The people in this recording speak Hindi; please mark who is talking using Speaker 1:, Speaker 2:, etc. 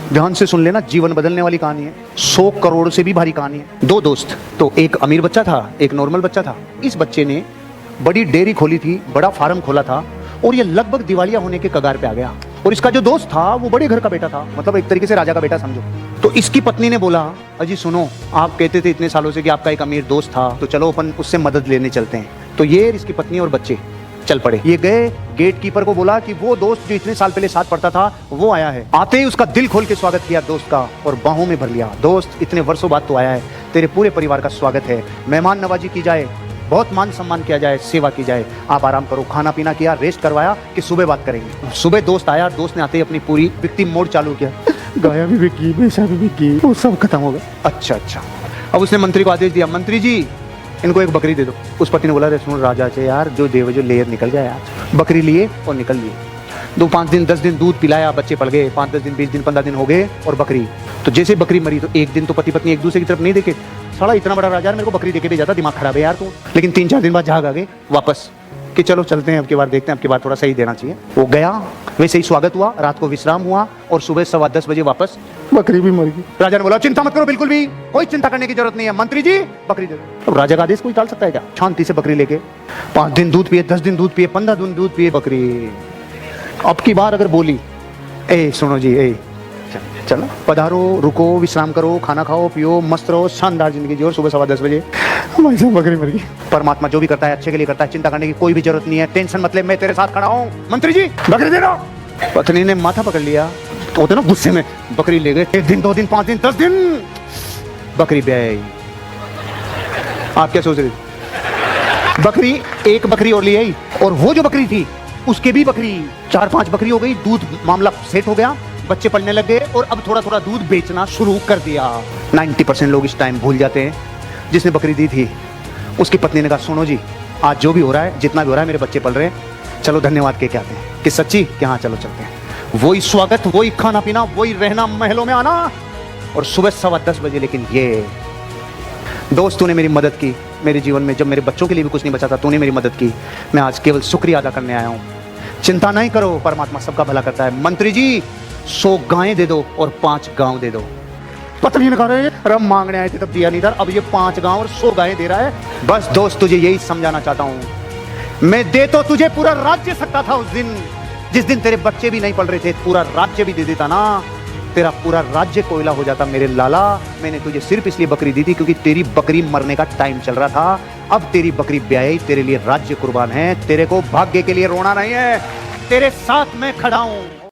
Speaker 1: ध्यान से सुन लेना, जीवन बदलने वाली कहानी है। 100 करोड़ से भी भारी कहानी है। दो दोस्त, तो एक अमीर बच्चा था, एक नॉर्मल बच्चा था। इस बच्चे ने बड़ी डेयरी खोली थी, बड़ा फार्म खोला था और ये लगभग दिवालिया होने के कगार पे आ गया। और इसका जो दोस्त था वो बड़े घर का बेटा था, मतलब एक तरीके से राजा का बेटा समझो। तो इसकी पत्नी ने बोला, अजी सुनो, आप कहते थे इतने सालों से कि आपका एक अमीर दोस्त था, तो चलो अपन उससे मदद लेने चलते हैं। तो ये इसकी पत्नी और बच्चे चल पड़े। ये गए, गेट कीपर को बोला कि वो दोस्त जो इतने साल पहले साथ पढ़ता था वो आया है। आते ही उसका दिल खोल के स्वागत किया दोस्त का और बाहों में भर लिया। दोस्त, इतने वर्षों बाद तो आया है, तेरे पूरे परिवार का स्वागत है, मेहमान नवाजी की जाए, बहुत मान सम्मान किया जाए, सेवा की जाए, आप आराम करो। खाना पीना किया, रेस्ट करवाया कि सुबह बात करेंगे। सुबह दोस्त आया, दोस्त ने आते ही अपनी पूरी विक्टिम मोड चालू किया। गाया भी बिकी, भैंसा भी बिकी, वो सब खत्म हो गया। अच्छा। अब उसने मंत्री को आदेश दिया, मंत्री जी इनको एक बकरी दे दो। उस पति ने बोला, रे सुन राजा से यार, जो देव जो लेयर निकल जाए यार। बकरी लिए और निकल लिए। 2-5 दिन 10 दिन दूध पिलाया, बच्चे पल गए। 5-10 दिन 20 दिन 15 दिन हो गए और बकरी, तो जैसे बकरी मरी तो एक दिन तो पति पत्नी एक दूसरे की तरफ नहीं देखे। साला इतना बड़ा राजा मेरे को बकरी देके भेजा था, दिमाग खराब है यार तू। लेकिन 3-4 दिन बाद झाग आ गए वापस कि चलो चलते हैं, अब की बार देखते हैं, अब की बार थोड़ा सही देना चाहिए। वो गया, वैसे ही स्वागत हुआ, रात को विश्राम हुआ और सुबह 10:15 बजे वापस बकरी भी मर गई। राजा ने बोला, चिंता मत करो, बिल्कुल भी कोई चिंता करने की जरूरत नहीं है, मंत्री जी बकरी दे दो। अब राजा का आदेश कोई टाल सकता है क्या? शांति से बकरी लेके 5 दिन दूध पिए, 10 दिन दूध पिए, 15 दिन दूध पिए बकरी। अब की बार अगर बोली, ए सुनो जी, ए चलो पधारो, रुको, विश्राम करो, खाना खाओ, पियो, मस्त रहो, शानदार जिंदगी जियो, सुबह 10:15 बजे भाई साहब बकरी मर गई। परमात्मा जो भी करता है अच्छे के लिए करता है, चिंता करने की कोई भी जरूरत नहीं है, टेंशन मत ले, मैं तेरे साथ खड़ा हूँ। मंत्री जी बकरी दे दो। पत्नी ने माथा पकड़ लिया, तो होते ना गुस्से में, बकरी ले गए। 1 दिन 2 दिन 5 दिन 10 दिन बकरी ब्याई। आप क्या सोच रहे थे? बकरी, एक बकरी और ले आई और वो जो बकरी थी उसके भी बकरी 4-5 बकरी हो गई। दूध मामला सेट हो गया, बच्चे पलने लग गए और अब थोड़ा थोड़ा दूध बेचना शुरू कर दिया। 90% लोग इस टाइम भूल जाते हैं, जिसने बकरी दी थी उसकी पत्नी ने कहा, सुनो जी आज जो भी हो रहा है, जितना भी हो रहा है, मेरे बच्चे पल रहे हैं, चलो धन्यवाद के क्या आते हैं कि सच्ची कि हाँ चलो चलते हैं। वही स्वागत, वही खाना पीना, वही रहना, महलों में आना और सुबह 10:15 बजे। लेकिन ये दोस्त, तूने मेरी मदद की मेरे जीवन में, जब मेरे बच्चों के लिए भी कुछ नहीं बचा था, तूने मेरी मदद की, मैं आज केवल शुक्रिया अदा करने आया हूँ। चिंता नहीं करो, परमात्मा सबका भला करता है। मंत्री जी 100 गायें दे दो और 5 गांव दे दो। पत्नी ने कहा, रम मांगने आए थे तब दिया नहीं था, अब ये 5 गांव और 100 गायें दे रहा है। बस दोस्त, तुझे यही समझाना चाहता हूँ, मैं दे तो तुझे पूरा राज्य सकता था उस दिन, जिस दिन तेरे बच्चे भी नहीं पल रहे थे, पूरा राज्य भी दे देता ना, तेरा पूरा राज्य कोयला हो जाता मेरे लाला। मैंने तुझे सिर्फ इसलिए बकरी दी थी क्योंकि तेरी बकरी मरने का टाइम चल रहा था। अब तेरी बकरी ब्याई, तेरे लिए राज्य कुर्बान है, तेरे को भाग्य के लिए रोना नहीं है, तेरे साथ मैं खड़ा हूं।